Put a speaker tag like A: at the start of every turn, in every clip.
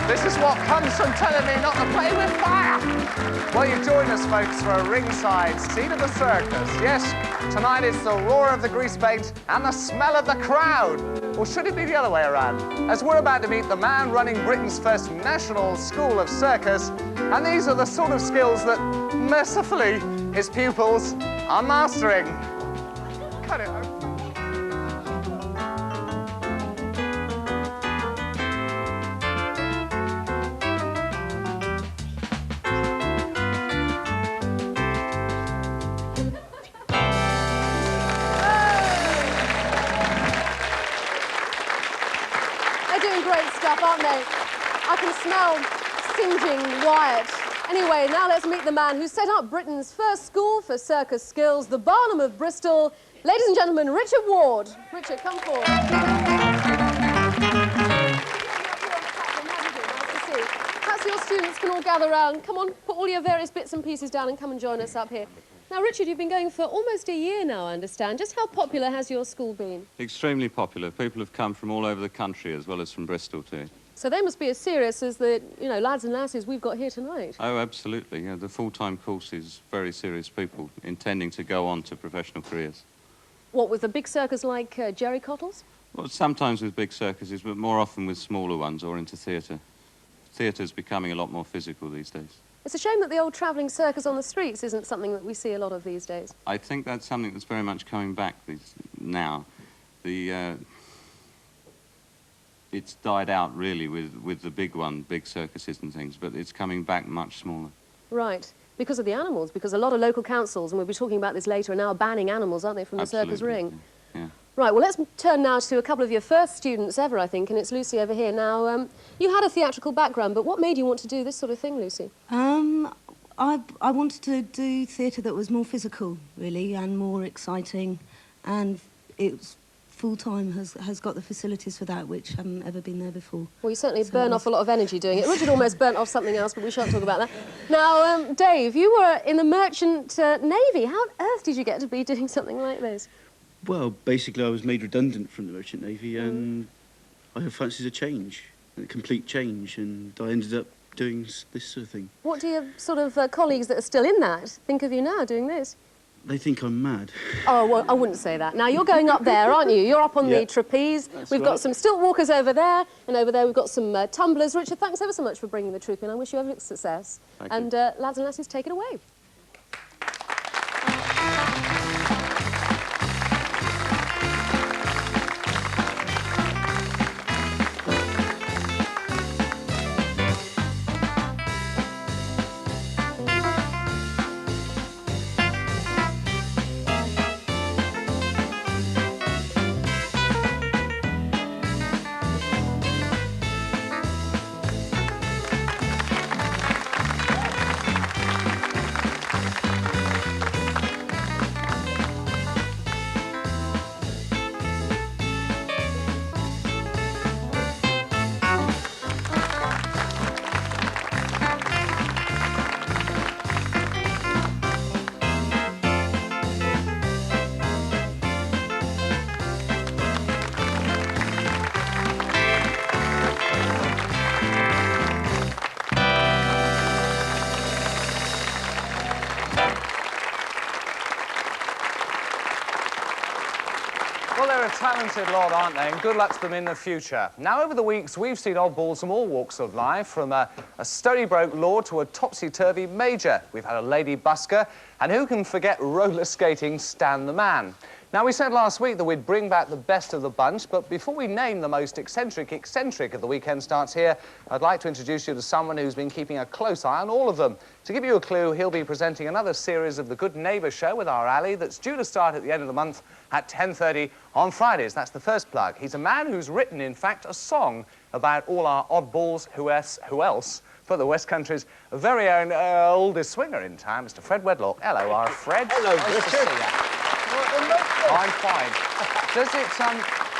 A: This is what comes from telling me not to play with fire. Well, you join us, folks, for a ringside scene of the circus. Yes, tonight it's the roar of the grease paint and the smell of the crowd. Or should it be the other way around? As we're about to meet the man running Britain's first national school of circus, and these are the sort of skills that, mercifully, his pupils are mastering. Cut it.
B: Aren't they? I can smell singeing Wyatt. Anyway, now let's meet the man who set up Britain's first school for circus skills, the Barnum of Bristol. Ladies and gentlemen, Richard Ward. Richard, come forward. Nice to see. Perhaps your students can all gather round. Come on, put all your various bits and pieces down and come and join us up here. Now, Richard, you've been going for almost a year now, I understand. Just how popular has your school been?
C: Extremely popular. People have come from all over the country, as well as from Bristol, too.
B: So they must be as serious as the, you know, lads and lasses we've got here tonight.
C: Oh, absolutely. Yeah, the full-time course is very serious people intending to go on to professional careers.
B: What, with a big circus like Jerry Cottle's?
C: Well, sometimes with big circuses, but more often with smaller ones or into theatre. Theatre's becoming a lot more physical these days.
B: It's a shame that the old travelling circus on the streets isn't something that we see a lot of these days.
C: I think that's something that's very much coming back now. It's died out, really, with the big circuses and things, but it's coming back much smaller.
B: Right. Because of the animals, because a lot of local councils, and we'll be talking about this later, are now banning animals, aren't they, from the circus ring?
C: Yeah.
B: Right, well, let's turn now to a couple of your first students ever, I think, and it's Lucy over here. Now, you had a theatrical background, but what made you want to do this sort of thing, Lucy?
D: I wanted to do theatre that was more physical, really, and more exciting, and it's full-time has got the facilities for that, which haven't ever been there before.
B: Well, you certainly burn off a lot of energy doing it. Richard almost burnt off something else, but we shan't talk about that. Now, Dave, you were in the Merchant Navy. How on earth did you get to be doing something like this?
E: Well, basically, I was made redundant from the Merchant Navy, and I had fancied a change, a complete change, and I ended up doing this sort of thing.
B: What do your sort of colleagues that are still in that think of you now doing this?
E: They think I'm mad.
B: Oh, well, I wouldn't say that. Now, you're going up there, aren't you? You're up on the trapeze. We've got some stilt walkers over there, and over there we've got some tumblers. Richard, thanks ever so much for bringing the troupe in. I wish you every success.
E: Thank
B: you. Lads and lassies, take it away.
A: Well, they're a talented lot, aren't they? And good luck to them in the future. Now, over the weeks, we've seen oddballs from all walks of life, from a Stony-broke lord to a topsy-turvy major. We've had a lady busker, and who can forget roller skating Stan the Man? Now, we said last week that we'd bring back the best of the bunch, but before we name the most eccentric of the weekend starts here, I'd like to introduce you to someone who's been keeping a close eye on all of them. To give you a clue, he'll be presenting another series of The Good Neighbour Show with our Ali that's due to start at the end of the month at 10:30 on Fridays. That's the first plug. He's a man who's written, in fact, a song about all our oddballs, who else, for the West Country's very own oldest swinger in town, Mr. Fred Wedlock. Hello, our Fred.
F: Hello,
A: nice to see you. I'm fine.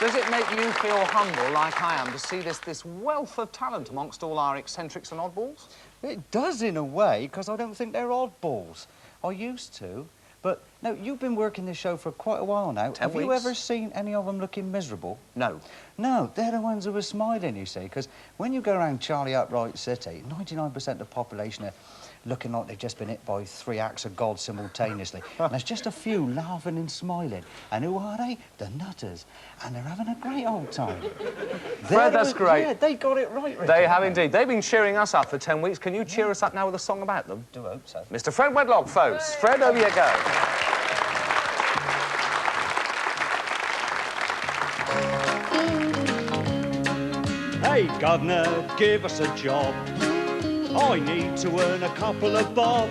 A: Does it make you feel humble, like I am, to see this wealth of talent amongst all our eccentrics and oddballs?
F: It does, in a way, because I don't think they're oddballs. I used to. But, no, you've been working this show for quite a while now.
A: 10
F: Have you
A: weeks.
F: ever seen any of them looking miserable?
A: No.
F: No, they're the ones who are smiling, you see, because when you go around Charlie Upright City, 99% of the population are looking like they've just been hit by 3 acts of God simultaneously. And there's just a few laughing and smiling. And who are they? The Nutters. And they're having a great old time.
A: Fred, that's great.
F: Yeah, they got it right, Richard.
A: They have indeed. They've been cheering us up for 10 weeks. Can you cheer us up now with a song about them?
F: Do hope so.
A: Mr. Fred Wedlock, folks. Fred, over you go.
F: Hey, governor, give us a job. I need to earn a couple of bob.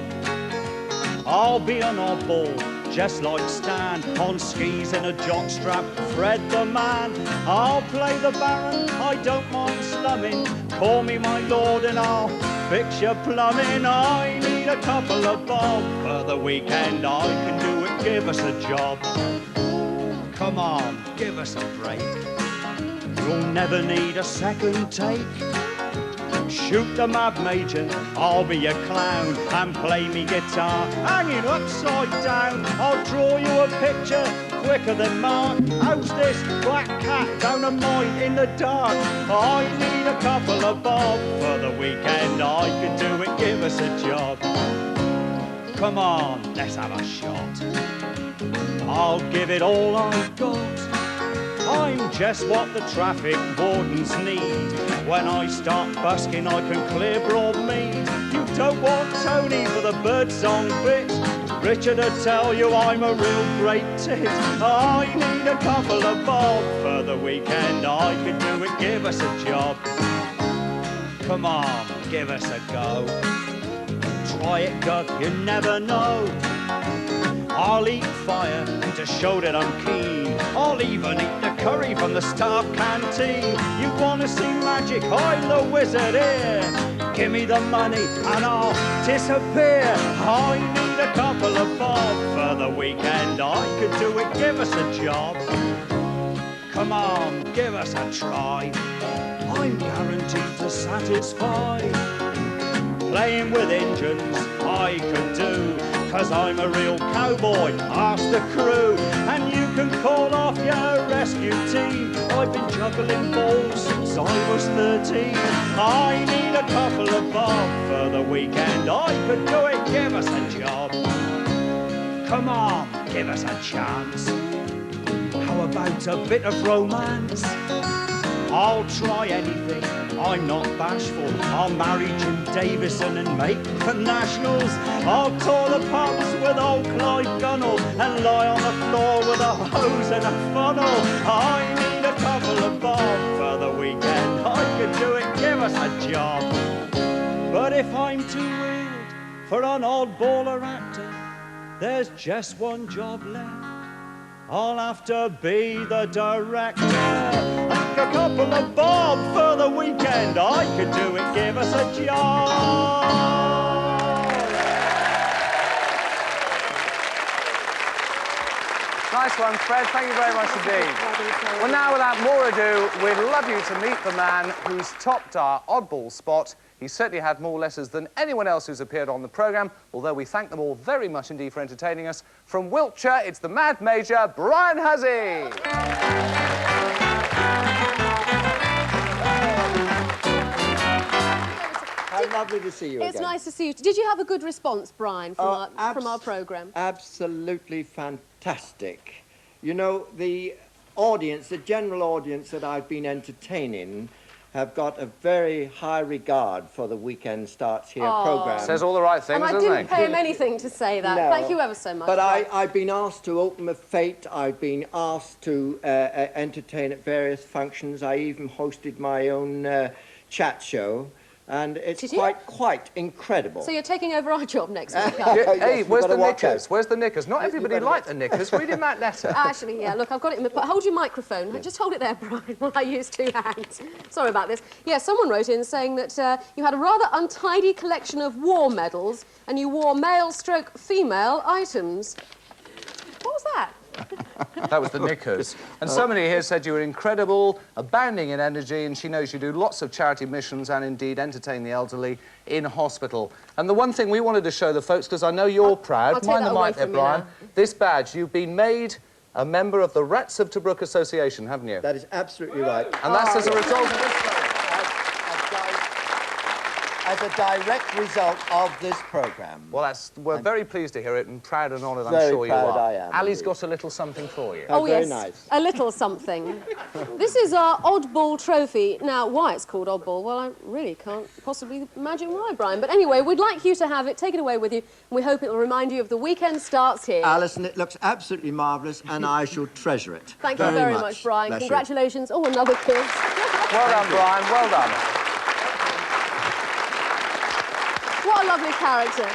F: I'll be an oddball, just like Stan, on skis and a jockstrap, Fred the man. I'll play the Baron, I don't mind slumming. Call me my lord and I'll fix your plumbing. I need a couple of bob for the weekend. I can do it, give us a job. Come on, give us a break. You'll never need a second take. Shoot the mad major, I'll be your clown, and play me guitar hanging upside down. I'll draw you a picture quicker than Mark. How's this black cat down a mine in the dark? I need a couple of bob for the weekend. I can do it, give us a job. Come on, let's have a shot. I'll give it all I've got. I'm just what the traffic wardens need. When I start busking, I can clear Broadmead. You don't want Tony for the birdsong bit. Richard will tell you I'm a real great tit. I need a couple of bob for the weekend. I can do it, give us a job. Come on, give us a go. Try it, Gug, you never know. I'll eat fire to show that I'm keen. I'll even eat the curry from the staff canteen. You wanna see magic? I'm the wizard here. Give me the money and I'll disappear. I need a couple of bob for the weekend. I could do it, give us a job. Come on, give us a try. I'm guaranteed to satisfy. Playing with engines I can do, 'cause I'm a real cowboy, ask the crew. And you can call off your rescue team. I've been juggling balls since I was 13. I need a couple of bob for the weekend. I could do it, give us a job. Come on, give us a chance. How about a bit of romance? I'll try anything, I'm not bashful. I'll marry Jim Davison and make the Nationals. I'll tour the pubs with old Clive Gunnell and lie on the floor with a hose and a funnel. I need a couple of bob for the weekend. I could do it, give us a job. But if I'm too weird for an oddball or actor, there's just one job left. I'll have to be the director. A couple of bob for the weekend. I could do it, give us a job.
A: Nice one, Fred. Thank you very much indeed. Well, now, without more ado, we'd love you to meet the man who's topped our oddball spot. He certainly had more letters than anyone else who's appeared on the programme, although we thank them all very much indeed for entertaining us. From Wiltshire, it's the Mad Major, Brian Hussey.
G: How lovely to see you again.
B: It's nice to see you. Did you have a good response, Brian, from our programme?
G: Absolutely fantastic. You know, the audience, the general audience that I've been entertaining have got a very high regard for the Weekend Starts Here programme.
A: Says all the right things,
B: and I
A: doesn't
B: didn't pay him anything to say that.
G: No.
B: Thank you ever so much.
G: But I've been asked to open a fete. I've been asked to entertain at various functions. I even hosted my own chat show. And it's quite incredible.
B: So you're taking over our job next week,
G: Yes,
A: hey,
G: you've
A: where's
G: got
A: the
G: to watch
A: knickers?
G: out.
A: Where's the knickers? Not everybody liked the knickers. Read him that letter.
B: Actually, yeah, look, I've got it in my... Hold your microphone. Just hold it there, Brian, while I use 2 hands. Sorry about this. Yeah, someone wrote in saying that you had a rather untidy collection of war medals and you wore male-stroke-female items. What was that?
A: That was the knickers. And somebody here said you were incredible, abounding in energy, and she knows you do lots of charity missions and indeed entertain the elderly in hospital. And the one thing we wanted to show the folks, because I know you're proud,
B: I'll take
A: mind
B: that
A: the
B: away
A: mic there,
B: from you
A: Brian.
B: now.
A: This badge, you've been made a member of the Rats of Tobruk Association, haven't you?
G: That is absolutely right.
A: And that's as a result of this program.
G: As a direct result of this programme.
A: Well, we're very pleased to hear it and proud and honoured, I'm
G: Very
A: sure you
G: proud
A: are.
G: I am,
A: Ali's
G: indeed.
A: got a little something for you.
B: Oh,
G: very
B: yes,
G: nice.
B: a little something. This is our Oddball trophy. Now, why it's called Oddball, well, I really can't possibly imagine why, Brian. But anyway, we'd like you to have it, take it away with you, and we hope it will remind you of the weekend starts here.
G: Alison, it looks absolutely marvellous, and I shall treasure it.
B: Thank you very much, Brian.
G: Bless you.
B: Congratulations. Oh, another kiss.
A: Well done, Brian, well done.
B: What a lovely character.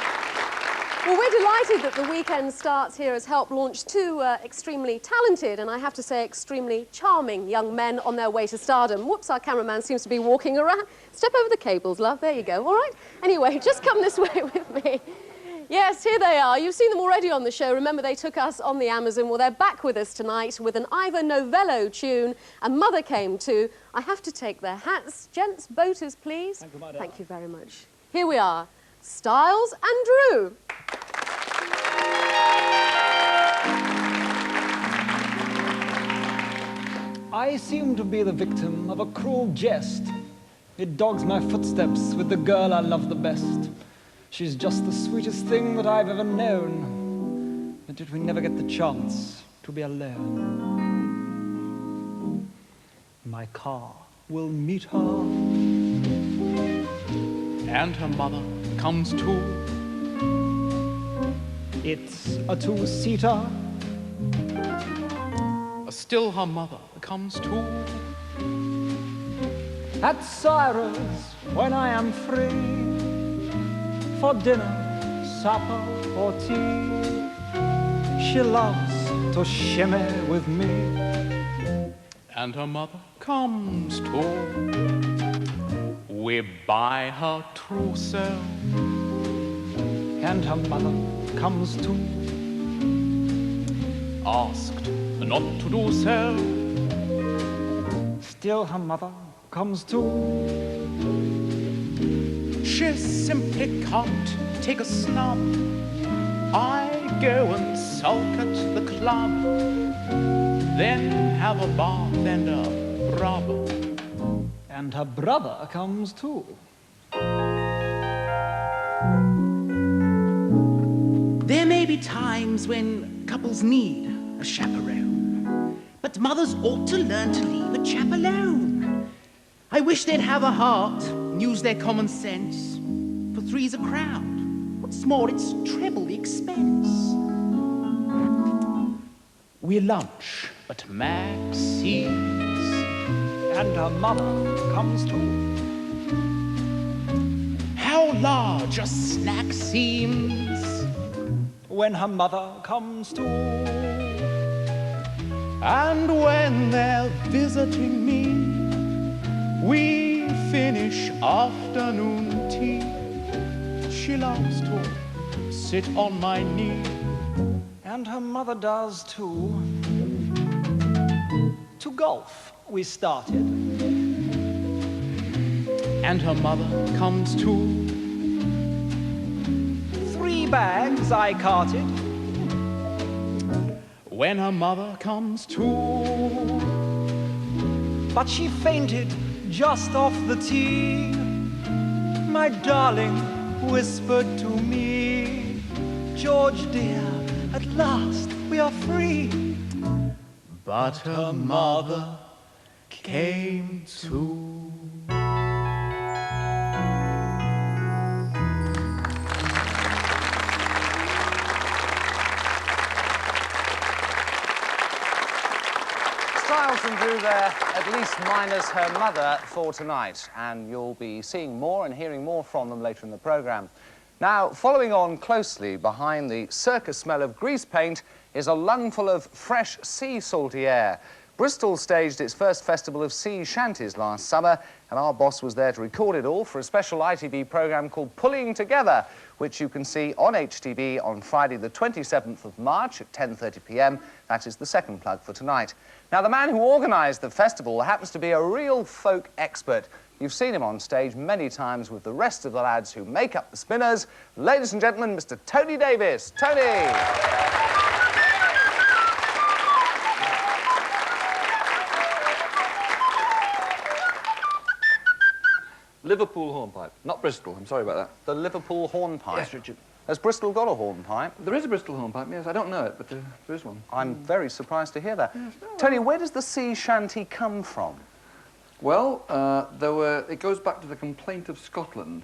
B: Well, we're delighted that the weekend starts here has helped launch two extremely talented and I have to say extremely charming young men on their way to stardom. Whoops, our cameraman seems to be walking around. Step over the cables, love. There you go. All right. Anyway, just come this way with me. Yes, here they are. You've seen them already on the show. Remember, they took us on the Amazon. Well, they're back with us tonight with an Ivor Novello tune, and Mother came too. I have to take their hats. Gents, boaters, please.
H: Thank you, Mother.
B: Thank you very much. Here we are. Styles and Drew.
H: I seem to be the victim of a cruel jest. It dogs my footsteps with the girl I love the best. She's just the sweetest thing that I've ever known, but yet we never get the chance to be alone. My car will meet her,
I: and her mother comes too.
H: It's a two-seater.
I: Still her mother comes too.
H: At Cyrus, when I am free, for dinner, supper, or tea, she loves to shimmy with me.
I: And her mother comes too. We buy her trousseau.
H: And her mother comes too.
I: Asked not to do so.
H: Still her mother comes too.
I: She simply can't take a snub. I go and sulk at the club, then have a bath and a rub.
H: And her brother comes too.
J: There may be times when couples need a chaperone, but mothers ought to learn to leave a chap alone. I wish they'd have a heart and use their common sense. For three's a crowd. What's more, it's treble the expense.
I: We lunch at Maxie's,
H: And her mother comes too.
I: how large a snack seems
H: When her mother comes too.
I: and when they're visiting me, we finish afternoon tea. She loves to sit on my knee.
H: And her mother does too. To golf we started.
I: And her mother comes too.
H: 3 bags I carted.
I: When her mother comes too.
H: But she fainted just off the tee. My darling whispered to me, George dear, at last we are free.
I: But her mother came too.
A: Styles and Drew there, at least minus her mother for tonight. And you'll be seeing more and hearing more from them later in the programme. Now, following on closely behind the circus smell of grease paint is a lungful of fresh sea salty air. Bristol staged its first festival of sea shanties last summer, and our boss was there to record it all for a special ITV programme called Pulling Together, which you can see on HTV on Friday the 27th of March at 10:30 p.m. That is the second plug for tonight. Now, the man who organised the festival happens to be a real folk expert. You've seen him on stage many times with the rest of the lads who make up the Spinners. Ladies and gentlemen, Mr. Tony Davis. Tony!
K: Liverpool hornpipe, not Bristol. I'm sorry about that.
A: The Liverpool hornpipe?
K: Yes, Richard.
A: Has Bristol got a hornpipe?
K: There is a Bristol hornpipe, yes. I don't know it, but there is one.
A: I'm very surprised to hear that. Yes, no, Tony, where does the sea shanty come from?
K: Well, it goes back to the Complaint of Scotland,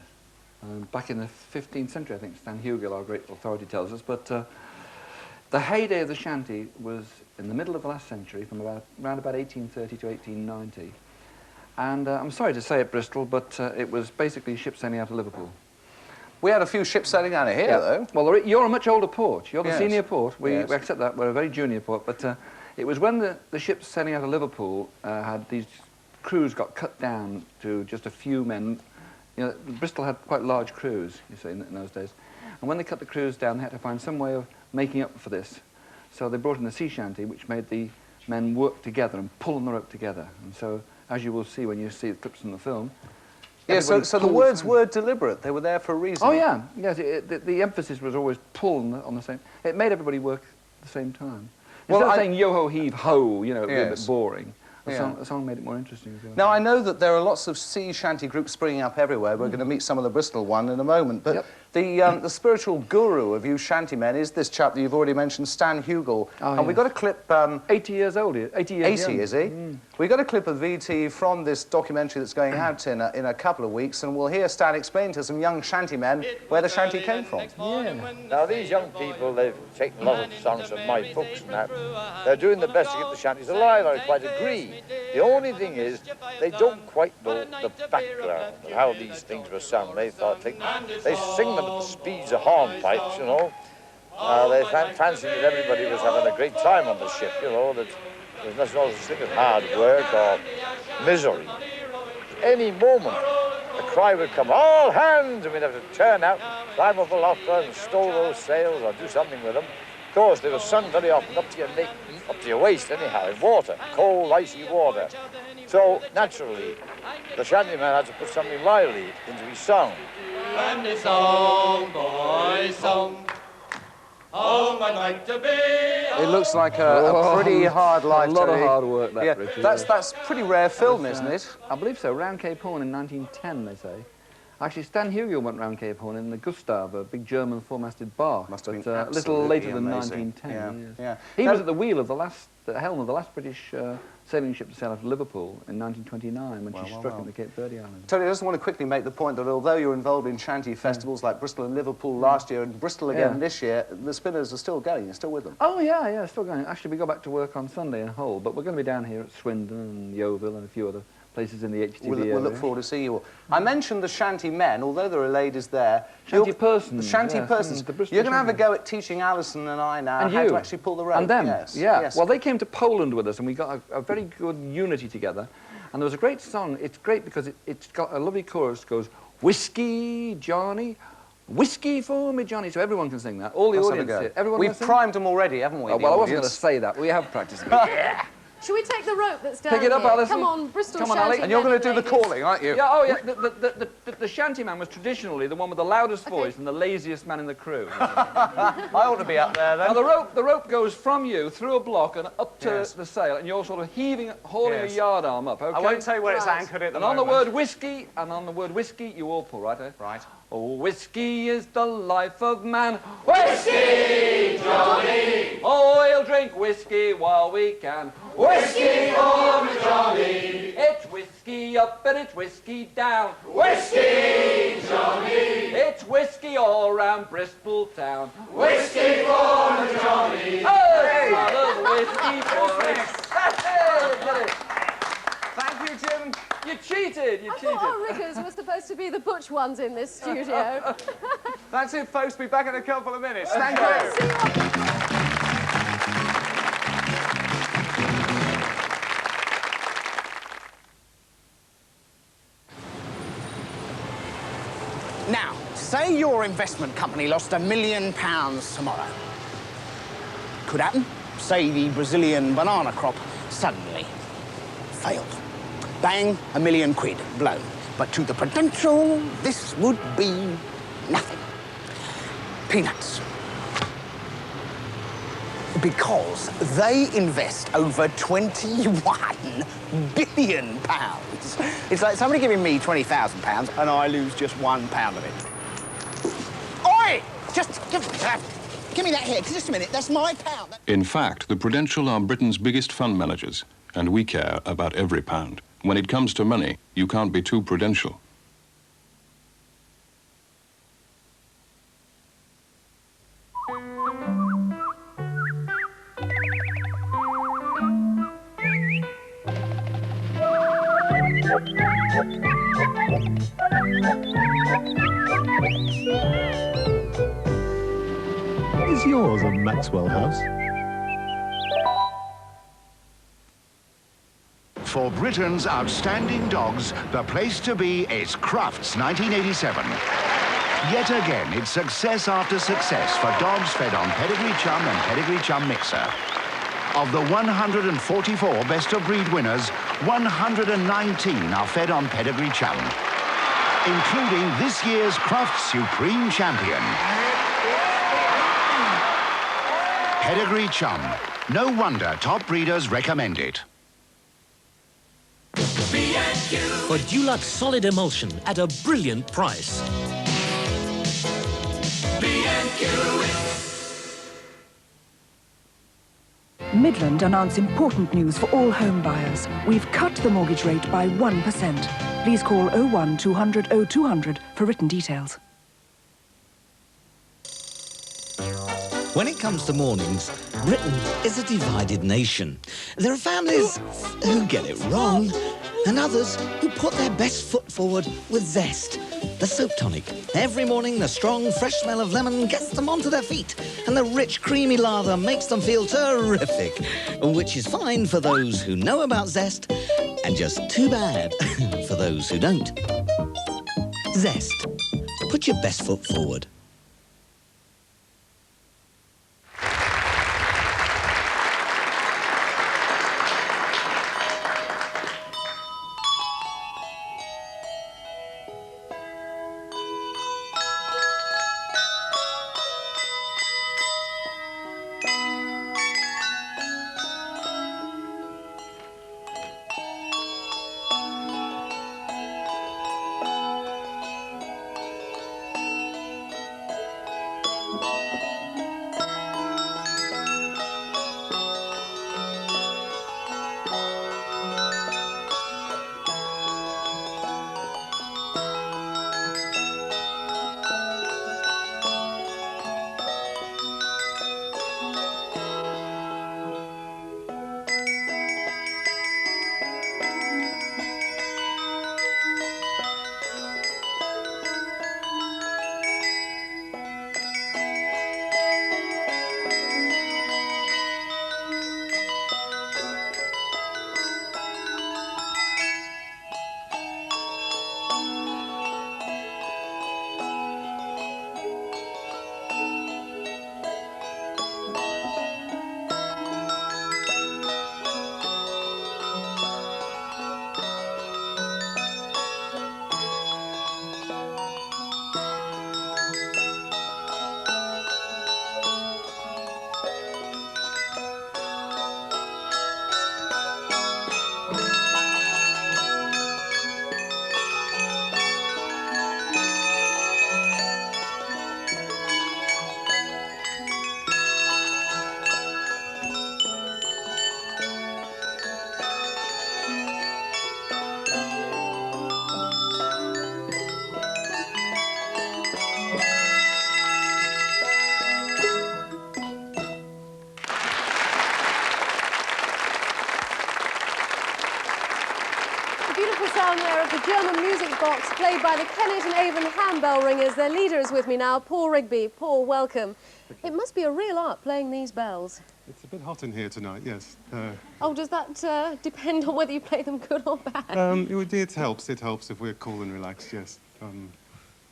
K: back in the 15th century, I think. Stan Hugill, our great authority, tells us. But the heyday of the shanty was in the middle of the last century, from around about 1830 to 1890. And I'm sorry to say it, Bristol, but it was basically ships sailing out of Liverpool.
A: We had a few ships sailing out of here, though.
K: Well, you're a much older port. You're the
A: Yes.
K: senior port. We
A: Yes.
K: accept that. We're a very junior port. But it was when the ships sailing out of Liverpool had these crews got cut down to just a few men. You know, Bristol had quite large crews, you see, in those days. And when they cut the crews down, they had to find some way of making up for this. So they brought in the sea shanty, which made the men work together and pull on the rope together. And so, as you will see when you see the clips from the film.
A: Yeah, so the words were deliberate. They were there for a reason.
K: Oh, yeah. Yes, the emphasis was always pull on the same... It made everybody work at the same time. Instead of saying yo-ho, heave-ho, you know, it would be a bit boring. The song made it more interesting as well.
A: Now, I know that there are lots of sea shanty groups springing up everywhere. We're going to meet some of the Bristol one in a moment. But the spiritual guru of you shantymen is this chap that you've already mentioned, Stan Hugill.
K: Oh,
A: and we got a clip...
K: 80 years old, 80 years
A: 80,
K: young.
A: is he? We got a clip of VT from this documentary that's going out in a couple of weeks, and we'll hear Stan explain to some young shantymen where the shanty came from.
L: Now, these young people, they've taken a lot of songs from my books and that. They're doing the best to keep the shanties alive, I quite agree. The only thing is, they don't quite know the background of how these things were sung. They sing them at the speeds of hornpipes, you know. They fancied that everybody was having a great time on the ship, you know, that there's no such thing as hard work or misery. Any moment, the cry would come, all hands, and we'd have to turn out, climb up the locker and stow those sails or do something with them. Of course, they were sung very often up to your waist anyhow, in water, cold, icy water. So, naturally, the shantyman had to put something lively into his song.
M: When the song, boys, song, home I'd like to be.
A: It looks like a pretty hard life.
K: A lot of
A: Tony.
K: hard work, that, Richard.
A: That's pretty rare film, isn't it?
K: I believe so. Round Cape Horn in 1910, they say. Actually, Stan Hugill went round Cape Horn in the Gustav, a big German four-masted bark.
A: Must have been
K: a little later than
A: amazing.
K: 1910.
A: Yeah.
K: He was at the wheel of the helm of the last British sailing ship to sail out of Liverpool in 1929 when she struck in the Cape Verde Islands.
A: Tony, I just want to quickly make the point that although you're involved in shanty festivals like Bristol and Liverpool last year and Bristol again this year, the Spinners are still going. You're still with them.
K: Oh, yeah, still going. Actually, we go back to work on Sunday in Hull, but we're going to be down here at Swindon and Yeovil and a few other places in the HTV area.
A: We'll look forward to seeing you all. I mentioned the shanty men, although there are ladies there.
K: Shanty persons.
A: The shanty persons. You're going to have a go at teaching Alison and I now how to actually pull the rope.
K: And them,
A: Yes.
K: Well, they came to Poland with us, and we got a very good unity together. And there was a great song. It's great because it's got a lovely chorus that goes, whiskey, Johnny, whiskey for me, Johnny. So everyone can sing that. All the audience. Everyone
A: We've primed them already, haven't we?
K: Oh, well, I wasn't going to say that. We have practiced. Yeah.
B: Should we take the rope that's down
K: Pick it up,
B: here?
K: Alison.
B: Come on, Bristol
K: Come on,
B: shanty.
K: Ali.
A: And you're going to do the calling, aren't you?
K: Yeah, oh, yeah. The shanty man was traditionally the one with the loudest voice and the laziest man in the crew.
A: I ought to be up there, then.
K: Now, the rope goes from you through a block and up to the sail, and you're sort of hauling a yard arm up, okay?
A: I won't tell you where it's anchored at the
K: moment. And on the word whiskey, you all pull, right?
A: Right.
K: Oh, whiskey is the life of man.
M: Whiskey, Johnny!
K: Oh, we'll drink whiskey while we can.
M: Whiskey for me, Johnny!
K: It's whiskey up and it's whiskey down.
M: Whiskey, Johnny!
K: It's whiskey all round Bristol town.
M: Whiskey for me, Johnny!
K: Hey! Whiskey for us.
A: Thank you, Jim.
K: You cheated,
B: I thought our riggers were supposed to be the butch ones in this studio.
A: That's it, folks. Be back in a couple of minutes. Thank you.
N: Now, say your investment company lost £1 million tomorrow. Could happen. Say the Brazilian banana crop suddenly failed. Bang, £1 million blown. But to the Prudential, this would be nothing. Peanuts. Because they invest over £21 billion. It's like somebody giving me £20,000 and I lose just £1 of it. Oi! Just give me that here. Just a minute. That's my pound.
O: In fact, the Prudential are Britain's biggest fund managers, and we care about every pound. When it comes to money, you can't be too prudential.
P: Is yours a Maxwell house?
Q: For Britain's outstanding dogs, the place to be is Crufts 1987. Yet again, it's success after success for dogs fed on Pedigree Chum and Pedigree Chum Mixer. Of the 144 best-of-breed winners, 119 are fed on Pedigree Chum, including this year's Crufts Supreme Champion. Pedigree Chum. No wonder top breeders recommend it.
R: For Dulux solid emulsion at a brilliant price.
S: Midland announce important news for all home buyers. We've cut the mortgage rate by 1%. Please call 01 200 0200 for written details.
T: When it comes to mornings, Britain is a divided nation. There are families who get it wrong, and others who put their best foot forward with zest. The soap tonic. Every morning, the strong, fresh smell of lemon gets them onto their feet, and the rich, creamy lather makes them feel terrific, which is fine for those who know about zest, and just too bad for those who don't. Zest. Put your best foot forward.
B: Sound there of the German music box played by the Kennet and Avon Handbell ringers. Their leader is with me now, Paul Rigby. Paul, welcome. It must be a real art playing these bells.
U: It's a bit hot in here tonight, yes.
B: Oh, does that depend on whether you play them good or bad?
U: It helps if we're cool and relaxed, yes.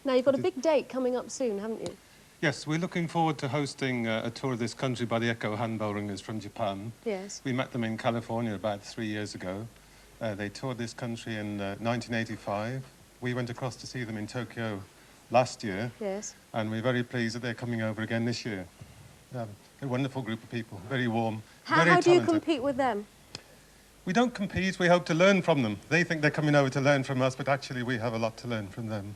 B: Now, you've got a big date coming up soon, haven't you?
U: Yes, we're looking forward to hosting a tour of this country by the Echo Handbell Ringers from Japan.
B: Yes.
U: We met them in California about 3 years ago. They toured this country in 1985. We went across to see them in Tokyo last year.
B: Yes.
U: And we're very pleased that they're coming over again this year. A wonderful group of people, very warm, very
B: How do you
U: talented.
B: compete with them?
U: We don't compete, we hope to learn from them. They think they're coming over to learn from us, but actually we have a lot to learn from them.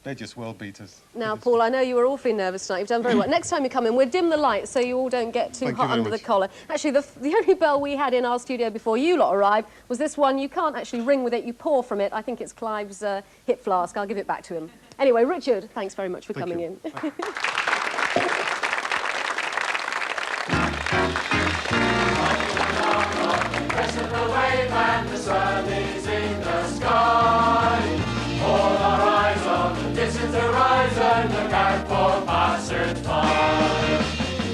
U: They're just world beaters.
B: Now, Paul, I know you were awfully nervous tonight. You've done very well. Next time you come in, we'll dim the lights so you all don't get too hot under the collar. Actually, the only bell we had in our studio before you lot arrived was this one. You can't actually ring with it, you pour from it. I think it's Clive's hip flask. I'll give it back to him. Anyway, Richard, thanks very much for coming in.
M: Horizon, look out for passers-by.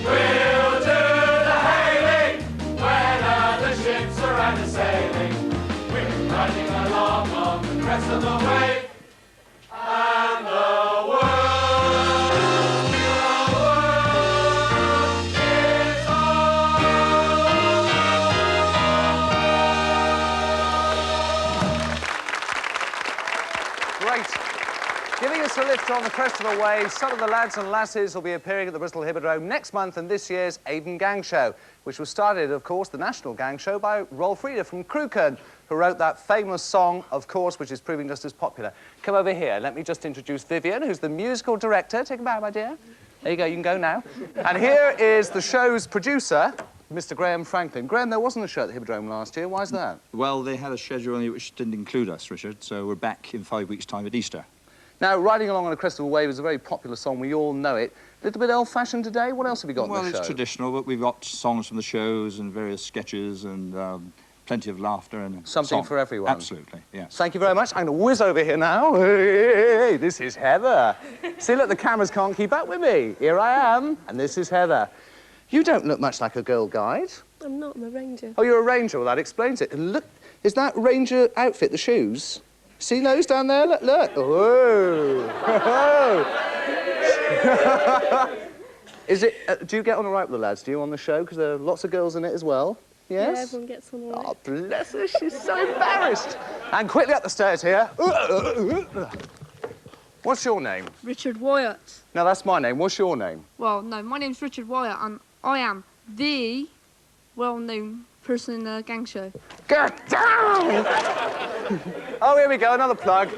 M: We'll do the hailing when other ships are out a sailing. We're riding along on the crest of the wave, and the world is
A: Great. Giving us a lift on the crest of the wave, some of the lads and lasses will be appearing at the Bristol Hippodrome next month in this year's Avon Gang Show, which was started, of course, the National Gang Show by Rolf Reeder from Crewkern, who wrote that famous song, of course, which is proving just as popular. Come over here. Let me just introduce Vivian, who's the musical director. Take a bow, my dear. There you go. You can go now. And here is the show's producer, Mr. Graham Franklin. Graham, there wasn't a show at the Hippodrome last year. Why's that?
C: Well, they had a schedule on it which didn't include us, Richard, so we're back in 5 weeks' time at Easter.
A: Now, Riding Along on the Crest of a Wave is a very popular song. We all know it. A little bit old-fashioned today. What else have you got in the show?
C: Well, it's traditional, but we've got songs from the shows and various sketches and plenty of laughter and
A: something for everyone.
C: Absolutely, yes.
A: Thank you very much. I'm going to whiz over here now. Hey, this is Heather. See, look, the cameras can't keep up with me. Here I am, and this is Heather. You don't look much like a girl guide.
B: I'm not, I'm a ranger.
A: Oh, you're a ranger. Well, that explains it. And look, is that ranger outfit the shoes? See those down there? Look, look. Whoa. Is it, do you get on all right with the lads? Do you on the show? Because there are lots of girls in it as well. Yes?
B: Yeah, everyone gets on all right.
A: Oh, bless her. She's so embarrassed. And quickly up the stairs here. What's your name?
V: Richard Wyatt.
A: No, that's my name. What's your name?
V: Well, no, my name's Richard Wyatt, and I am the well-known person in the gang show.
A: Get down! Oh, here we go, another plug.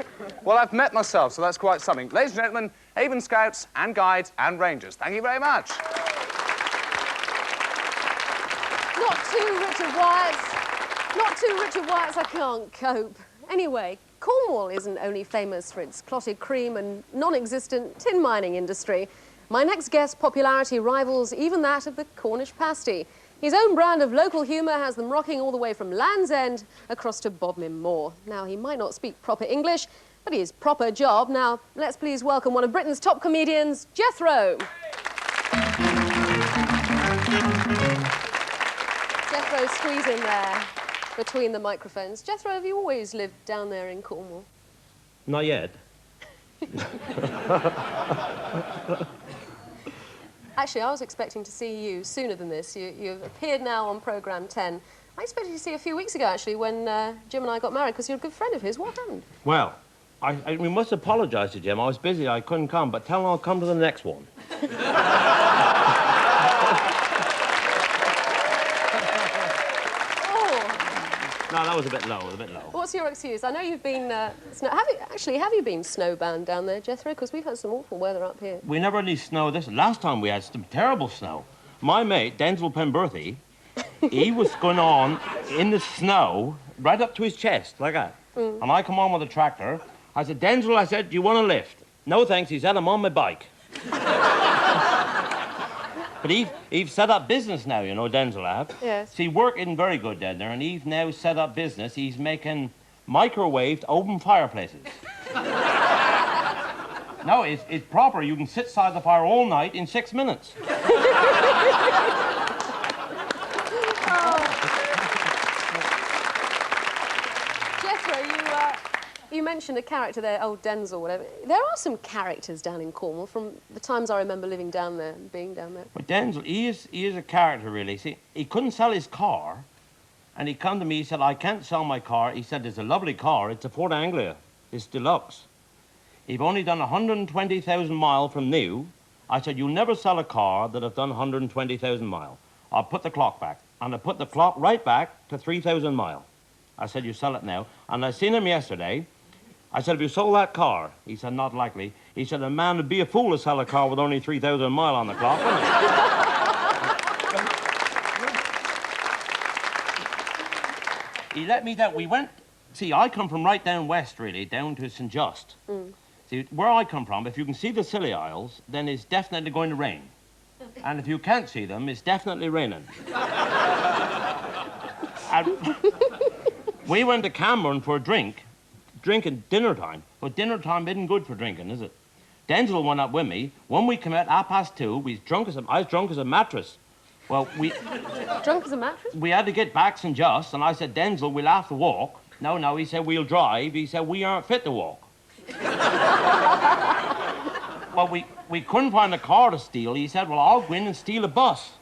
A: Well, I've met myself, so that's quite something. Ladies and gentlemen, Avon Scouts and Guides and Rangers, thank you very much.
B: Not two Richard Wyatts. Not two Richard Wyatts, I can't cope. Anyway, Cornwall isn't only famous for its clotted cream and non-existent tin mining industry. My next guest's popularity rivals even that of the Cornish pasty. His own brand of local humour has them rocking all the way from Land's End across to Bodmin Moor. Now, he might not speak proper English, but he is proper job. Now, let's please welcome one of Britain's top comedians, Jethro. Jethro, squeeze in there between the microphones. Jethro, have you always lived down there in Cornwall?
W: Not yet.
B: Actually, I was expecting to see you sooner than this. You've appeared now on programme 10. I expected to see you a few weeks ago, actually, when Jim and I got married, because you're a good friend of his. What happened?
W: Well, we must apologise to Jim. I was busy, I couldn't come, but tell him I'll come to the next one. No, that was a bit low,
B: What's your excuse? I know you've been... have you been snowbound down there, Jethro? Because we've had some awful weather up here.
W: We never had any snow last time we had some terrible snow. My mate, Denzel Pemberthy, he was going on in the snow right up to his chest, like that. Mm. And I come on with a tractor. I said, Denzel, I said, do you want a lift? No, thanks, he said, I'm on my bike. But he's set up business now, you know, Denzel have.
B: Yes.
W: See, work isn't very good down there, and he's now set up business. He's making microwaved open fireplaces. No, it's proper. You can sit side the fire all night in 6 minutes.
B: Jethro, You mentioned a character there, old Denzel, whatever. There are some characters down in Cornwall from the times I remember living down there and being down there.
W: But Denzel, he is a character, really. See, he couldn't sell his car, and he come to me, he said, I can't sell my car. He said, it's a lovely car. It's a Ford Anglia. It's deluxe. You've only done 120,000 miles from new. I said, you'll never sell a car that have done 120,000 miles. I'll put the clock back. And I put the clock right back to 3,000 miles. I said, you sell it now. And I seen him yesterday. I said, have you sold that car? He said, not likely. He said, a man would be a fool to sell a car with only 3,000 miles on the clock, wouldn't he? He let me down. We went, see, I come from right down west, really, down to St. Just. See, where I come from, if you can see the Scilly Isles, then it's definitely going to rain. And if you can't see them, it's definitely raining. And we went to Cameron for a drinking dinner time. But dinner time isn't good for drinking, is it? Denzel went up with me. When we came out at 2:30, I was drunk as a mattress. Well,
B: Drunk as a mattress?
W: we had to get back St. Just, and I said, Denzel, we'll have to walk. No, he said, we'll drive. He said, we aren't fit to walk. Well, we couldn't find a car to steal. He said, well, I'll go in and steal a bus.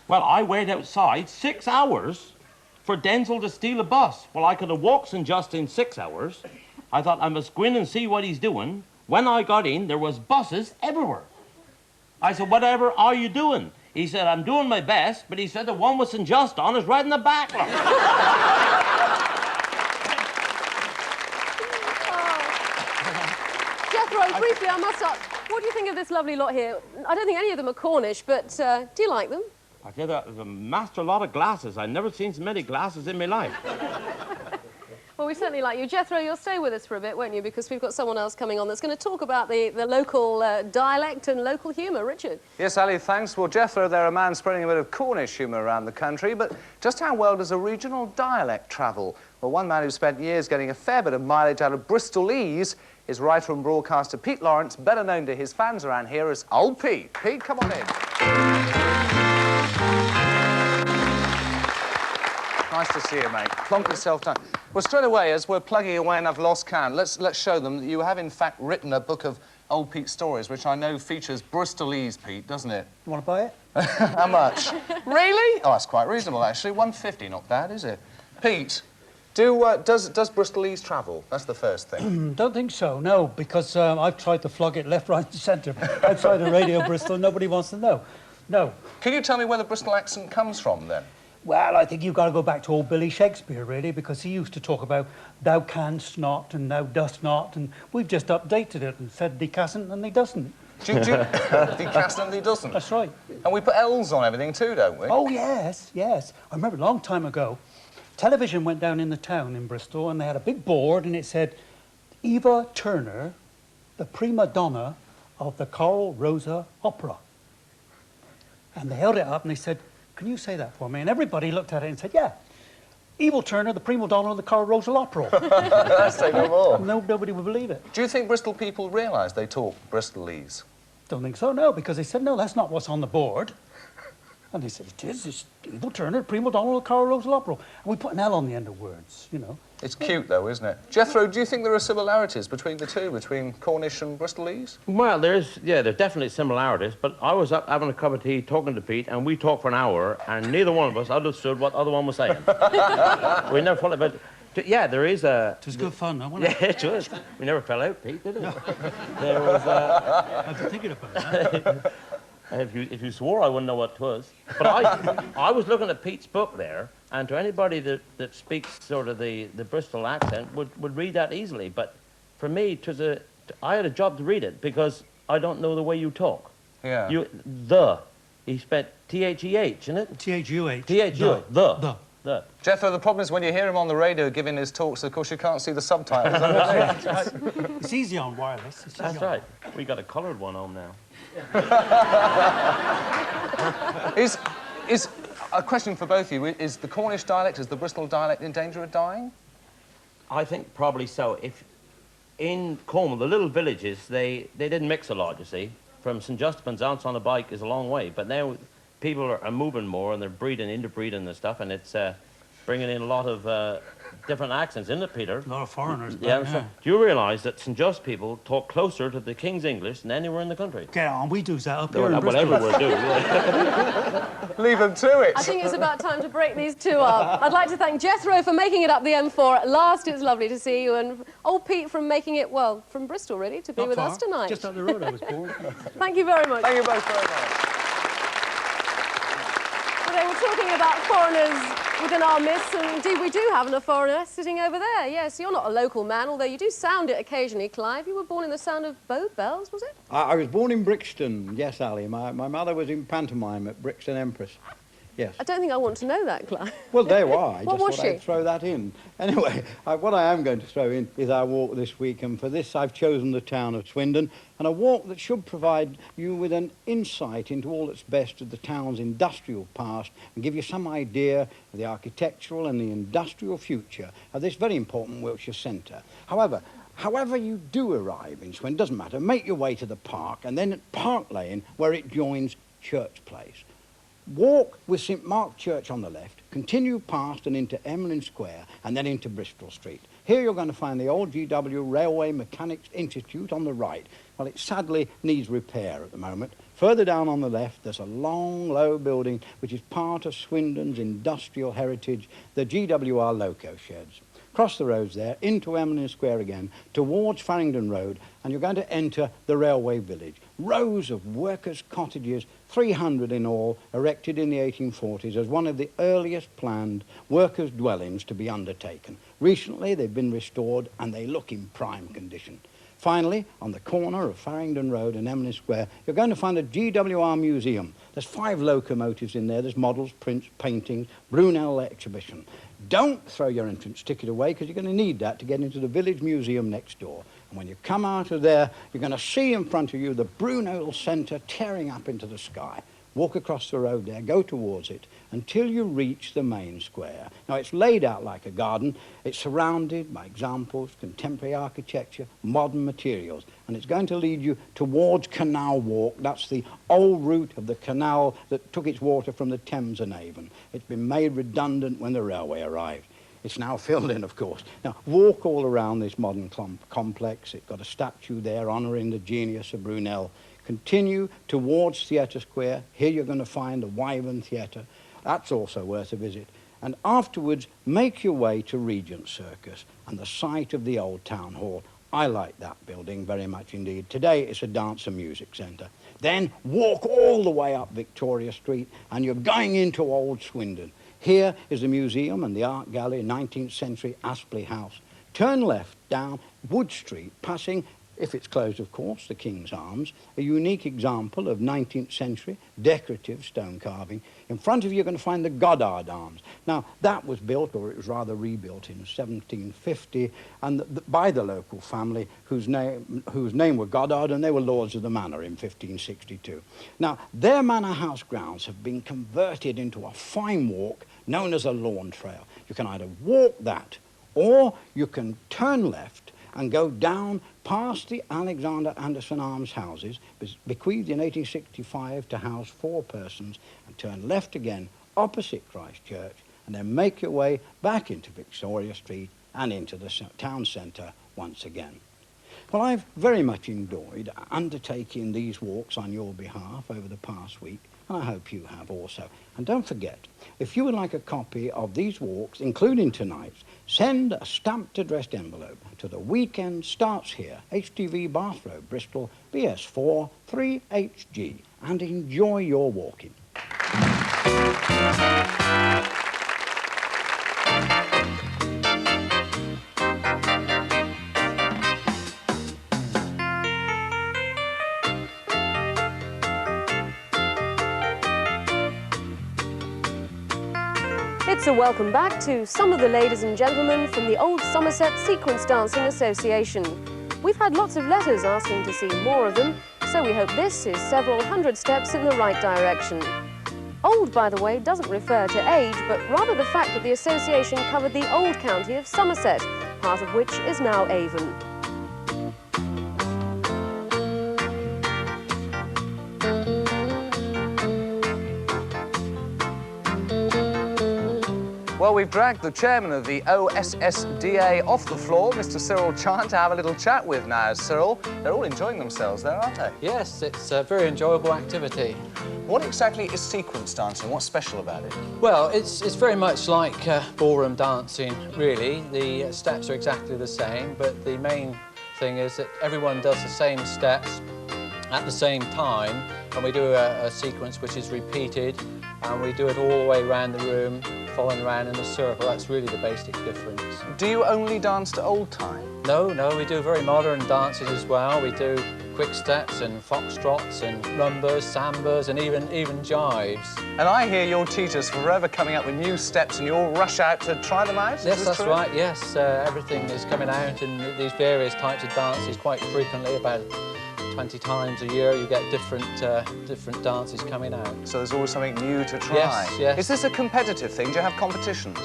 W: Well, I waited outside 6 hours for Denzel to steal a bus. Well, I could have walked St. Just in 6 hours. I thought I must go in and see what he's doing. When I got in, there was buses everywhere. I said, whatever are you doing? He said, I'm doing my best, but he said the one with St. Just on is right in the back.
B: Jethro, briefly, I must ask, what do you think of this lovely lot here? I don't think any of them are Cornish, but do you like them?
W: I said, there's a master lot of glasses. I've never seen so many glasses in my life.
B: Well, we certainly like you. Jethro, you'll stay with us for a bit, won't you? Because we've got someone else coming on that's going to talk about the local dialect and local humour. Richard.
A: Yes, Ali, thanks. Well, Jethro, they're a man spreading a bit of Cornish humour around the country, but just how well does a regional dialect travel? Well, one man who spent years getting a fair bit of mileage out of Bristolese is writer and broadcaster Pete Lawrence, better known to his fans around here as Old Pete. Pete, come on in. Nice to see you, mate. Plonk yourself down. Well, straight away, as we're plugging away and I've lost count, let's show them that you have, in fact, written a book of Old Pete stories, which I know features Bristolese, Pete, doesn't it?
D: You want to buy it?
A: How much? Really? Oh, that's quite reasonable, actually. £1.50, not bad, is it? Pete, does Bristolese travel? That's the first thing.
D: Don't think so, no, because I've tried to flog it left, right and centre. Outside of Radio Bristol, nobody wants to know. No.
A: Can you tell me where the Bristol accent comes from, then?
D: Well, I think you've got to go back to old Billy Shakespeare, really, because he used to talk about thou canst not and thou dost not, and we've just updated it and said thee casn't and thee doesn't.
A: Thee casn't and thee doesn't?
D: That's right.
A: And we put L's on everything too, don't we?
D: Oh, yes, yes. I remember a long time ago, television went down in the town in Bristol and they had a big board and it said, Eva Turner, the prima donna of the Carl Rosa Opera. And they held it up and they said, can you say that for me? And everybody looked at it and said, yeah. Eva Turner, the prima donna of the Carl Rosa Opera.
A: Say no more.
D: Nobody would believe it.
A: Do you think Bristol people realise they talk Bristolese?
D: Don't think so, no, because they said, no, that's not what's on the board. And they said, it is, it's Eva Turner, prima donna of the Carl Rosa Opera. And we put an L on the end of words, you know.
A: It's cute, though, isn't it? Jethro, do you think there are similarities between the two, between Cornish and Bristolese?
W: Well, there's definitely similarities, but I was up having a cup of tea talking to Pete, and we talked for an hour, and neither one of us understood what the other one was saying. We never followed, but yeah, there is a...
D: It was good fun, though, wasn't it?
W: Yeah, it was. We never fell out, Pete, did we? No. There was...
D: I've been thinking about that.
W: If you swore, I wouldn't know what it was. But I was looking at Pete's book there, and to anybody that speaks sort of the Bristol accent would read that easily. But for me, I had a job to read it because I don't know the way you talk.
A: Yeah.
W: He spent T-H-E-H, isn't it?
D: T-H-U-H.
W: T-H-U-H. The.
A: Jethro, the problem is when you hear him on the radio giving his talks, of course, you can't see the subtitles.
D: It's easy on wireless.
W: That's right. We got a coloured one on now.
A: Is a question for both of you, is the Cornish dialect, is the Bristol dialect in danger of dying?
W: I think probably so. If in Cornwall, the little villages, they didn't mix a lot, you see. From St. Justinian's out on a bike is a long way, but now people are moving more and they're interbreeding and stuff, and it's bringing in a lot of different accents, isn't it, Peter?
D: A lot of foreigners.
W: Yeah,
D: but,
W: so do you realise that St Just people talk closer to the King's English than anywhere in the country?
D: Get on, we do that up here
W: Well,
D: in Bristol.
W: everywhere do, yeah.
A: Leave them to it.
B: I think it's about time to break these two up. I'd like to thank Jethro for making it up the M4 at last. It's lovely to see you. And old Pete from making it, well, from Bristol, really, to be
D: Not
B: with
D: far.
B: us tonight.
D: Just up the road I was born.
B: Thank you very much.
A: Thank you both very much.
B: Today we're talking about foreigners within our midst, and indeed we do have a foreigner sitting over there. Yes, you're not a local man, although you do sound it occasionally, Clive. You were born in the sound of Oddballs, was it?
E: I was born in Brixton, yes, Ali. My mother was in pantomime at Brixton Empress. Yes.
B: I don't think I want to know that, Clive.
E: Well, there you are. I
B: What
E: just
B: was
E: thought
B: she?
E: I'd throw that in. Anyway, what I am going to throw in is our walk this week, and for this I've chosen the town of Swindon, and a walk that should provide you with an insight into all that's best of the town's industrial past and give you some idea of the architectural and the industrial future of this very important Wiltshire centre. However you do arrive in Swindon, doesn't matter, make your way to the park and then at Park Lane where it joins Church Place. Walk with St Mark Church on the left, continue past and into Emlyn Square and then into Bristol Street. Here you're going to find the old GW Railway Mechanics Institute on the right. Well, it sadly needs repair at the moment. Further down on the left, there's a long, low building which is part of Swindon's industrial heritage, the GWR Loco Sheds. Cross the roads there, into Emlyn Square again, towards Farringdon Road, and you're going to enter the railway village. Rows of workers' cottages, 300 in all, erected in the 1840s as one of the earliest planned workers' dwellings to be undertaken. Recently, they've been restored and they look in prime condition. Finally, on the corner of Farringdon Road and Emlyn Square, you're going to find a GWR museum. There's 5 locomotives in there. There's models, prints, paintings, Brunel exhibition. Don't throw your entrance ticket away because you're going to need that to get into the village museum next door. And when you come out of there, you're going to see in front of you the Brunel Centre tearing up into the sky. Walk across the road there, go towards it, until you reach the main square. Now, it's laid out like a garden. It's surrounded by examples, contemporary architecture, modern materials, and it's going to lead you towards Canal Walk. That's the old route of the canal that took its water from the Thames and Avon. It's been made redundant when the railway arrived. It's now filled in, of course. Now, walk all around this modern complex. It's got a statue there honouring the genius of Brunel. Continue towards Theatre Square. Here you're going to find the Wyvern Theatre. That's also worth a visit. And afterwards, make your way to Regent Circus and the site of the old town hall. I like that building very much indeed. Today, it's a dance and music centre. Then walk all the way up Victoria Street and you're going into Old Swindon. Here is the museum and the art gallery, 19th century Aspley House. Turn left down Wood Street, passing, if it's closed of course, the King's Arms, a unique example of 19th century decorative stone carving. In front of you, you're going to find the Goddard Arms. Now, that was built, or it was rather rebuilt, in 1750, and by the local family whose name were Goddard, and they were lords of the manor in 1562. Now, their manor house grounds have been converted into a fine walk known as a lawn trail. You can either walk that, or you can turn left and go down past the Alexander Anderson Arms houses, bequeathed in 1865 to house 4 persons, and turn left again opposite Christ Church, and then make your way back into Victoria Street and into the town centre once again. Well, I've very much enjoyed undertaking these walks on your behalf over the past week, and I hope you have also. And don't forget, if you would like a copy of these walks, including tonight's, send a stamped addressed envelope to The Weekend Starts Here, HTV Bath Road, Bristol, BS4 3HG, and enjoy your walking.
B: It's a welcome back to some of the ladies and gentlemen from the Old Somerset Sequence Dancing Association. We've had lots of letters asking to see more of them, so we hope this is several hundred steps in the right direction. Old, by the way, doesn't refer to age, but rather the fact that the association covered the old county of Somerset, part of which is now Avon.
A: Well, we've dragged the chairman of the OSSDA off the floor, Mr. Cyril Chant, to have a little chat with now. Cyril, they're all enjoying themselves there, aren't they?
F: Yes, it's a very enjoyable activity.
A: What exactly is sequence dancing? What's special about it?
F: Well, it's very much like ballroom dancing, really. The steps are exactly the same, but the main thing is that everyone does the same steps at the same time, and we do a sequence which is repeated, and we do it all the way around the room, following around in a circle. That's really the basic difference.
A: Do you only dance to old time?
F: No, we do very modern dances as well. We do quick steps and foxtrots and rumbas, sambas, and even jives.
A: And I hear your teachers forever coming up with new steps, and you all rush out to try them out?
F: Yes, that's right, yes. Everything is coming out in these various types of dances quite frequently. About 20 times a year you get different dances coming out.
A: So there's always something new to try?
F: Yes, yes.
A: Is this a competitive thing? Do you have competitions?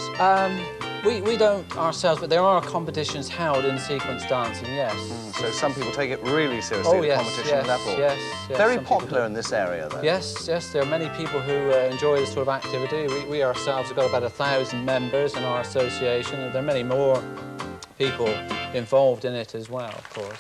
F: We don't ourselves, but there are competitions held in sequence dancing, yes.
A: So some people take it really seriously, the competition level?
F: Yes.
A: Very popular in this area, though?
F: Yes, there are many people who enjoy this sort of activity. We ourselves have got about 1,000 members in our association, and there are many more people involved in it as well, of course.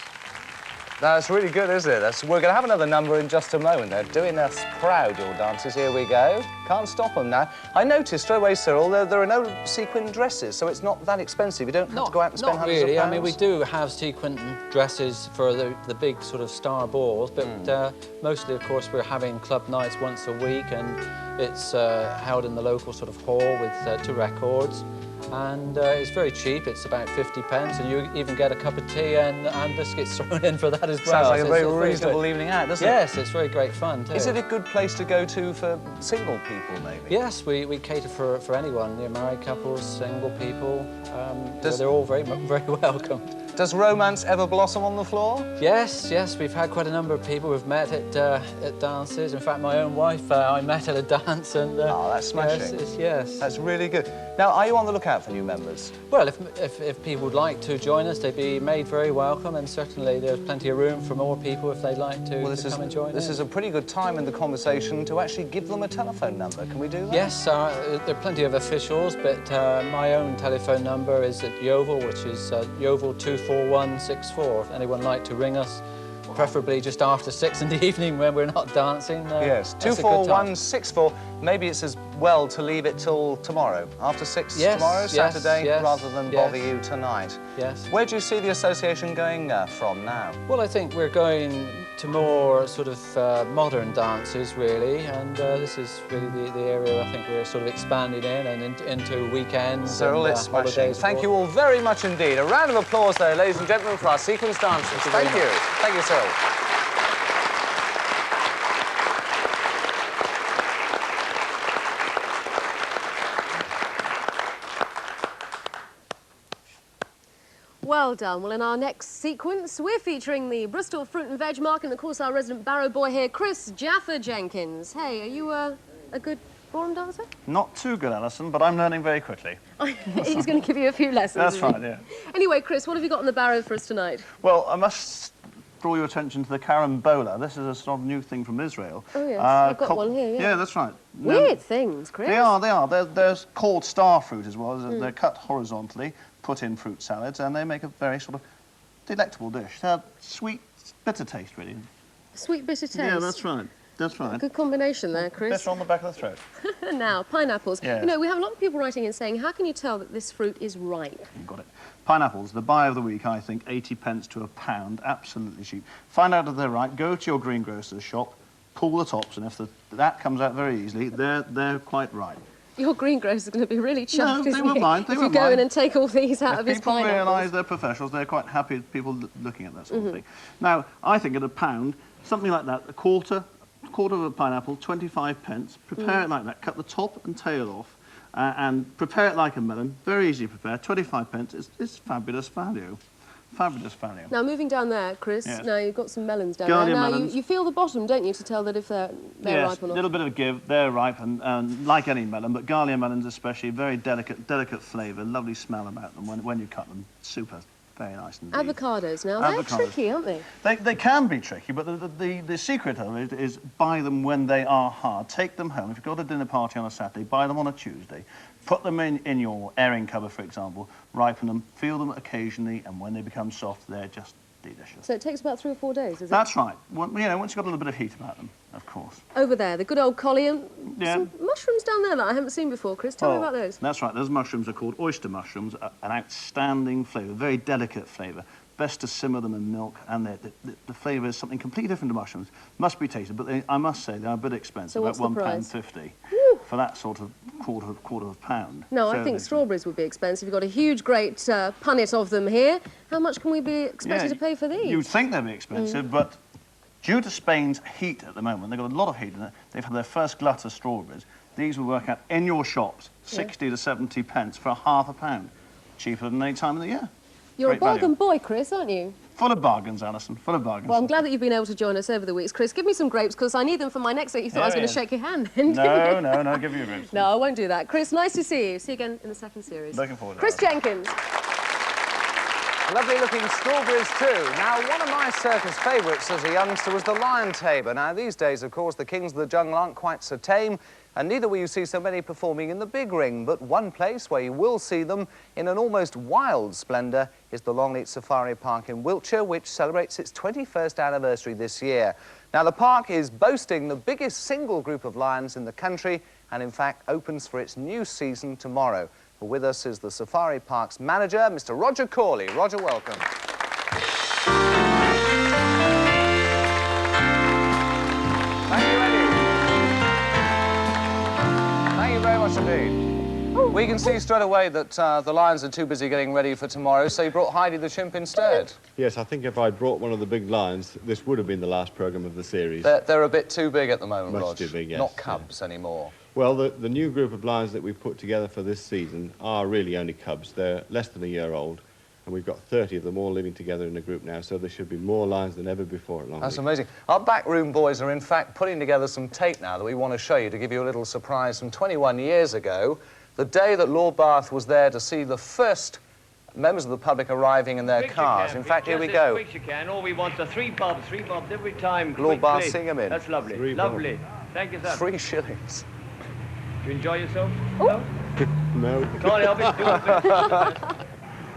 A: That's really good, isn't it? We're going to have another number in just a moment. They're doing us proud, your dancers. Here we go. Can't stop them now. I noticed straight away, Cyril, there are no sequin dresses, so it's not that expensive. You don't have to go out and spend hundreds of pounds.
F: Not really. I mean, we do have sequin dresses for the big sort of star balls, but mostly, of course, we're having club nights once a week, and it's held in the local sort of hall with 2 records. And it's very cheap. It's about 50 pence, and you even get a cup of tea and biscuits thrown in for that as well.
A: Sounds like a very reasonable evening out, doesn't it?
F: Yes, it's very great fun too.
A: Is it a good place to go to for single people, maybe?
F: Yes, we cater for anyone. Married couples, single people. They're all very welcomed.
A: Does romance ever blossom on the floor?
F: Yes, we've had quite a number of people who've met at dances. In fact, my own wife, I met at a dance, and
A: oh, that's smashing.
F: Yes,
A: that's really good. Now, are you on the lookout for new members?
F: Well, if people would like to join us, they'd be made very welcome, and certainly there's plenty of room for more people if they'd like to, come and join us.
A: This is a pretty good time in the conversation to actually give them a telephone number. Can we do that?
F: Yes, there are plenty of officials, but my own telephone number is at Yeovil, which is Yeovil 24164. If anyone would like to ring us, preferably just after 6 in the evening when we're not dancing.
A: Yes, 24164. Maybe it's as well to leave it till tomorrow, after 6 tomorrow, Saturday, rather than bother you tonight.
F: Yes.
A: Where do you see the association going from now?
F: Well, I think we're going to more sort of modern dances, really, and this is really the area I think we're sort of expanding in and into weekends
A: Cyril,
F: and
A: it's smashing.
F: holidays.
A: Thank you all very much indeed. A round of applause there, ladies and gentlemen, for our sequence dancers. Thank you. Thank you, Cyril.
B: Well done. Well, in our next sequence, we're featuring the Bristol Fruit and Veg Market and, of course, our resident barrow boy here, Chris Jaffa Jenkins. Hey, are you a good ballroom dancer?
G: Not too good, Alison, but I'm learning very quickly.
B: He's going to give you a few lessons.
G: That's right, yeah.
B: Anyway, Chris, what have you got in the barrow for us tonight?
G: Well, I must draw your attention to the carambola. This is a sort of new thing from Israel.
B: Oh, yes. I've got one here, yeah.
G: Yeah, that's right.
B: Weird things, Chris.
G: They are. They're called star fruit as well. They're cut horizontally, put in fruit salads, and they make a very sort of delectable dish. They have sweet, bitter taste, really.
B: Sweet, bitter taste?
G: Yeah, that's right. That's right.
B: Good combination there, Chris.
G: Better on the back of the throat.
B: Now, pineapples.
G: Yes.
B: You know, we have a lot of people writing in saying, how can you tell that this fruit is ripe?
G: You've got it. Pineapples, the buy of the week, I think, 80 pence to a pound, absolutely cheap. Find out if they're ripe, go to your greengrocer's shop, pull the tops, and if that comes out very easily, they're quite ripe.
B: Your greengrocer's going to be really chuffed,
G: they won't mind.
B: if you go in and take all these out of his
G: people
B: pineapples.
G: realise they're professionals, they're quite happy with people looking at that sort of thing. Now, I think at a pound, something like that, a quarter of a pineapple, 25 pence, prepare it like that, cut the top and tail off, and prepare it like a melon, very easy to prepare, 25 pence, it's fabulous value. Fabulous value.
B: Now, moving down there, Chris,
G: yes.
B: now you've got some melons down
G: Guardian
B: there. Now,
G: melons.
B: you feel the bottom, don't you, to tell that if they're
G: yes,
B: ripe or not?
G: a little bit of a give, they're ripe, and like any melon, but Garlian melons especially, very delicate flavour, lovely smell about them when you cut them, super. Very nice indeed.
B: Avocados now, they're tricky, aren't they?
G: They can be tricky, but the secret of it is buy them when they are hard. Take them home. If you've got a dinner party on a Saturday, buy them on a Tuesday. Put them in your airing cupboard, for example, ripen them, feel them occasionally, and when they become soft, they're just delicious.
B: So it takes about 3 or 4 days, is it?
G: That's right. Well, you know, once you've got a little bit of heat about them, of course.
B: Over there, the good old collie and
G: Yeah.
B: some mushrooms down there that I haven't seen before. Chris, tell me about those.
G: That's right. Those mushrooms are called oyster mushrooms, an outstanding flavour, very delicate flavour. Best to simmer them in milk, and the flavour is something completely different to mushrooms. Must be tasted, but I must say they're a bit expensive,
B: So what's
G: about
B: the price?
G: £1.50 for that sort of quarter of a pound.
B: No,
G: So
B: I think strawberries would be expensive. You've got a huge, great punnet of them here. How much can we be expected to pay for these?
G: You'd think they'd be expensive, but due to Spain's heat at the moment, they've got a lot of heat in it. They've had their first glut of strawberries. These will work out in your shops, 60 to 70 pence for half a pound. Cheaper than any time of the year.
B: You're
G: Great
B: a bargain
G: value.
B: boy, Chris, aren't you?
G: Full of bargains, Alison, full of bargains.
B: Well, I'm glad that you've been able to join us over the weeks. Chris, give me some grapes, because I need them for my next date. You thought I was
G: There
B: going
G: he
B: to
G: is.
B: shake your hand then,
G: No, give you a grapes.
B: No, I won't do that. Chris, nice to see you. See you again in the second series.
G: Looking forward to
B: Chris Jenkins.
A: Lovely looking strawberries too. Now, one of my circus favourites as a youngster was the lion tamer. Now, these days, of course, the kings of the jungle aren't quite so tame, and neither will you see so many performing in the big ring. But one place where you will see them in an almost wild splendour is the Longleat Safari Park in Wiltshire, which celebrates its 21st anniversary this year. Now, the park is boasting the biggest single group of lions in the country, and in fact opens for its new season tomorrow. With us is the Safari Park's manager, Mr. Roger Corley. Roger, welcome. Thank you, Eddie. Thank you very much indeed. We can see straight away that the lions are too busy getting ready for tomorrow, so you brought Heidi the chimp instead.
H: Yes, I think if I'd brought one of the big lions, this would have been the last programme of the series.
A: They're a bit too big at the moment,
H: Much
A: Rog.
H: too big, yes.
A: Not cubs anymore.
H: Well, the new group of lions that we've put together for this season are really only cubs. They're less than a year old, and we've got 30 of them all living together in a group now, so there should be more lions than ever before at Longleat.
A: That's amazing. Our backroom boys are, in fact, putting together some tape now that we want to show you to give you a little surprise from 21 years ago, the day that Lord Bath was there to see the first members of the public arriving in their cars. In fact, here we go.
I: As quick as you can. All we want are three bobs every time.
A: Lord Bath,
I: quickly.
A: sing them in.
I: That's lovely.
A: Three
I: lovely.
A: bobs.
I: Thank you, sir.
A: 3 shillings.
I: Do you enjoy yourself? No?
H: No.
I: Can't help it.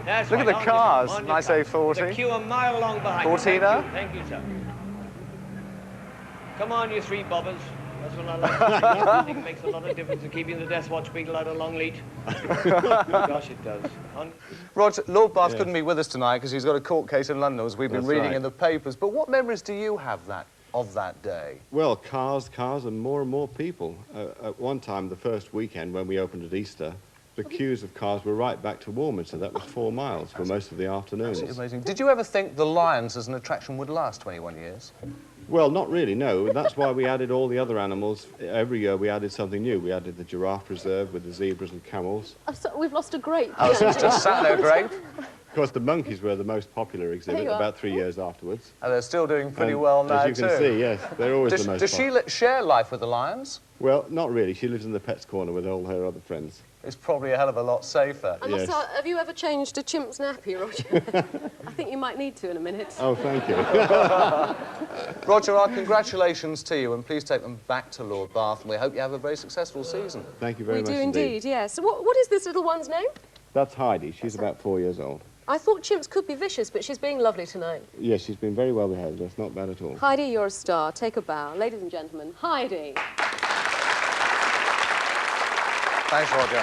I: That's
A: Look at
I: right,
A: the
I: on
A: cars.
I: your
A: Nice
I: car.
A: A40.
I: The queue a mile long behind.
A: 14er.
I: Thank you, sir. Come on, you three bobbers. That's what I like to see. I think it makes a lot of difference in keeping the Death Watch beagle out of Longleat. Gosh, it does.
A: Rog, Lord Bath couldn't be with us tonight because he's got a court case in London, as we've been
H: That's
A: reading
H: right.
A: in the papers. But what memories do you have of that day?
H: Well, cars, and more people. At one time, the first weekend when we opened at Easter, the queues of cars were right back to Warminster. That was 4 miles for most of the afternoons.
A: Absolutely amazing. Did you ever think the lions as an attraction would last 21 years?
H: Well, not really, no. And that's why we added all the other animals. Every year we added something new. We added the giraffe preserve with the zebras and camels.
B: We've lost a grape.
A: Oh, so it's just sat there, grape?
H: Of course, the monkeys were the most popular exhibit
B: you are.
H: about 3 years afterwards.
A: And they're still doing pretty well now,
H: As you can
A: too.
H: see, yes, they're always the most
A: Does she
H: popular.
A: share life with the lions?
H: Well, not really. She lives in the pets corner with all her other friends.
A: It's probably a hell of a lot safer.
B: I must ask, have you ever changed a chimp's nappy, Roger? I think you might need to in a minute.
H: Oh, thank you.
A: Roger, our congratulations to you, and please take them back to Lord Bath, and we hope you have a very successful season.
H: Thank you very
B: We
H: much
B: do indeed, yes. So what is this little one's name?
H: That's Heidi. She's about 4 years old.
B: I thought chimps could be vicious, but she's being lovely tonight.
H: Yes, she's been very well behaved. That's not bad at all.
B: Heidi, you're a star. Take a bow. Ladies and gentlemen, Heidi.
A: Thanks, Roger.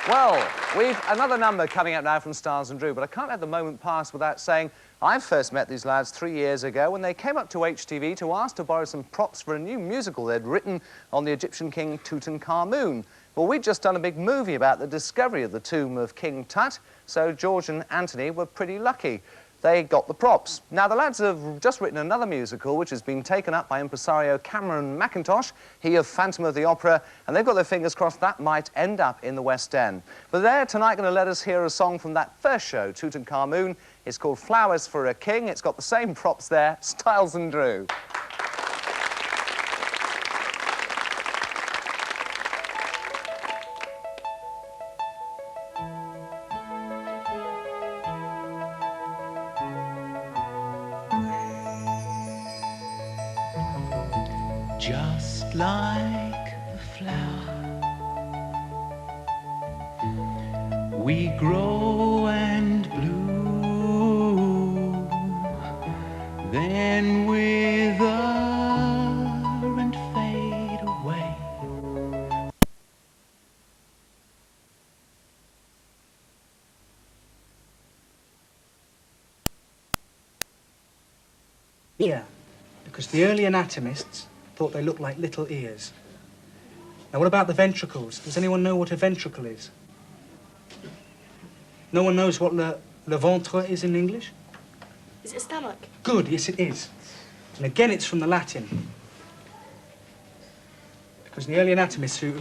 A: Well, we've another number coming up now from Stars and Drew, but I can't let the moment pass without saying I first met these lads 3 years ago when they came up to HTV to ask to borrow some props for a new musical they'd written on the Egyptian king Tutankhamun. Well, we'd just done a big movie about the discovery of the tomb of King Tut, so George and Anthony were pretty lucky. They got the props. Now, the lads have just written another musical, which has been taken up by impresario Cameron McIntosh, he of Phantom of the Opera, and they've got their fingers crossed that might end up in the West End. But they're tonight going to let us hear a song from that first show, Tutankhamun. It's called Flowers for a King. It's got the same props there, Styles and Drew.
M: Just like the flower
J: We grow and bloom, then wither and fade away.
K: Ear, because the early anatomists thought they looked like little ears. Now, what about the ventricles? Does anyone know what a ventricle is? No one knows what le ventre is in English?
L: Is it a stomach?
K: Good, yes it is. And again, it's from the Latin. Because the early anatomists who